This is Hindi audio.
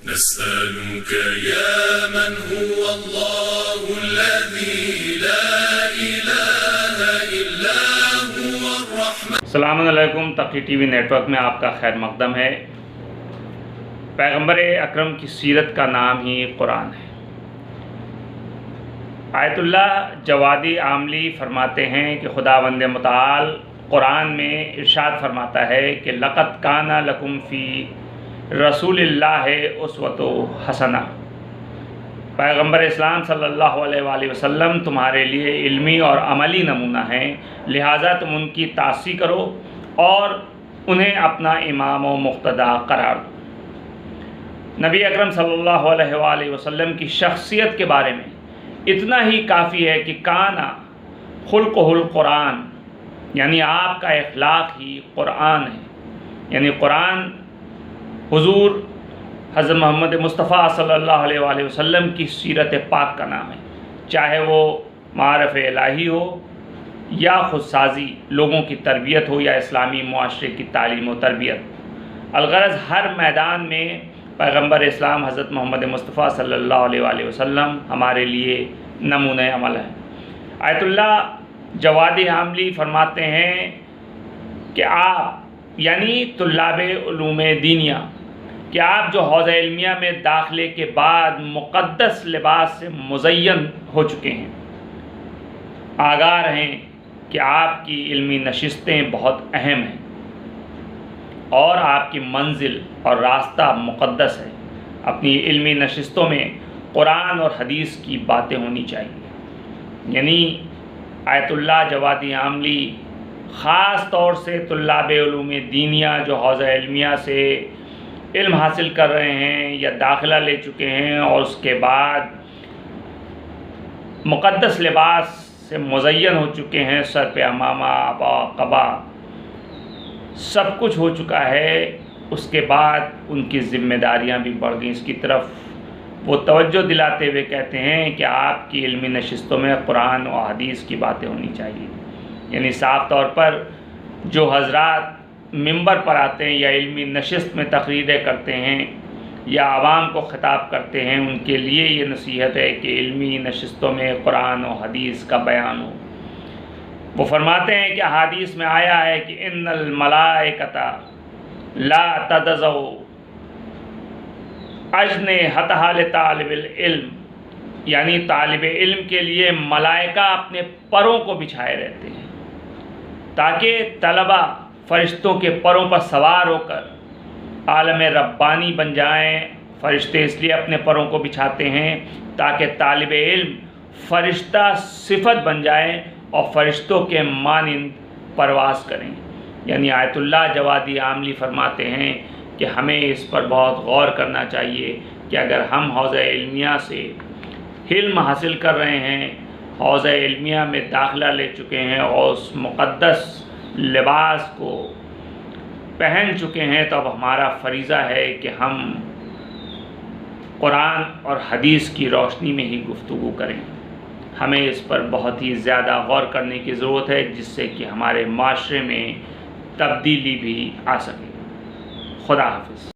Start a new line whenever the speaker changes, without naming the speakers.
नस्अलुक या मन हुवा अल्लाहु अल्लज़ी ला इलाहा इल्ला हुवा अर्रहमान।
अस्सलामु अलैकुम। तकी टीवी नेटवर्क में आपका खैर मकदम है। पैगंबर अकरम की सीरत का नाम ही कुरान है। आयतुल्लाह जवादी आमली फरमाते हैं कि खुदावंद मुताल कुरान में इरशाद फरमाता है कि लक़द काना लकुम फ़ी रसूलिल्लाहि उस्वतु हसना। पैगंबर इस्लाम सल्लल्लाहु अलैहि वसल्लम तुम्हारे लिए इल्मी और अमली नमूना हैं, लिहाजा तुम उनकी तासी करो और उन्हें अपना इमाम व मुक़्तदा करार दो। नबी अकरम सल्लल्लाहु अलैहि वसल्लम की शख्सियत के बारे में इतना ही काफ़ी है कि काना खुल्क़ुहुल कुरान, यानी आपका इखलाक ही कुरान है। यानी कुरान हुजूर हज़रत मोहम्मद मुस्तफ़ा सल्लल्लाहु अलैहि वसल्लम की सीरत पाक का नाम है। चाहे वो मारफ़ इलाही हो या ख़ुदसाज़ी, लोगों की तरबियत हो या इस्लामी मुआशरे की तालीम व तरबियत, अलगरज़ हर मैदान में पैगंबर इस्लाम हज़रत मोहम्मद मुस्तफ़ा सल्लल्लाहु अलैहि वसल्लम हमारे लिए नमूने अमल है। आयतुल्लाह जवादी आमली फरमाते हैं कि आप यानी तुल्लाबे उलूमे दीनिया, कि आप जो हौज़ इल्मिया में दाखिले के बाद मुक़द्दस लिबास से मुज़य्यन हो चुके हैं, आगाह रहें कि आपकी इल्मी नशिस्तें बहुत अहम हैं और आपकी मंजिल और रास्ता मुक़द्दस है। अपनी इल्मी नशिस्तों में कुरान और हदीस की बातें होनी चाहिए। यानी आयतुल्लाह जवादी आमली ख़ास तौर से तुल्लाबे उलूमे दीनिया जो हौज़ इल्मिया से इल्म हासिल कर रहे हैं या दाखिला ले चुके हैं और उसके बाद मुक़द्दस लिबास से मुज़य्यन हो चुके हैं, सर पे अमामा अबा क़बा सब कुछ हो चुका है, उसके बाद उनकी ज़िम्मेदारियां भी बढ़ गई। इसकी तरफ वो तवज्जो दिलाते हुए कहते हैं कि आपकी इल्मी नशिस्तों में कुरान और हदीस की बातें होनी चाहिए। यानी साफ़ तौर पर जो हज़रात मिंबर पर आते हैं या इल्मी नशिस्त में तकरीरें करते हैं या आवाम को ख़िताब करते हैं, उनके लिए ये नसीहत है कि इल्मी नशिस्तों में कुरान और हदीस का बयान हो। वो फरमाते हैं कि हदीस में आया है कि इन्नल मलाइकता ला तदज़उ अजनिहतहा लितालिबिल इल्म, यानी तालिब इल्म के लिए मलाइका अपने परों को बिछाए रहते हैं ताकि तलबा फ़रिश्तों के परों पर सवार होकर आलम रब्बानी बन जाएं। फ़रिश्ते इसलिए अपने परों को बिछाते हैं ताकि तालिब इल्म फ़रिश्ता सिफत बन जाए और फ़रिश्तों के मानिंद परवास करें। यानी आयतुल्लाह जवादी आमली फरमाते हैं कि हमें इस पर बहुत गौर करना चाहिए कि अगर हम हौज़ इल्मिया से इल्म हासिल कर रहे हैं, हौज़ इल्मिया में दाखिला ले चुके हैं और उस मुक़द्दस लिबास को पहन चुके हैं, तो अब हमारा फ़रीज़ा है कि हम कुरान और हदीस की रोशनी में ही गुफ्तगू करें। हमें इस पर बहुत ही ज़्यादा गौर करने की ज़रूरत है जिससे कि हमारे माशरे में तब्दीली भी आ सके। खुदा हाफ़िज़।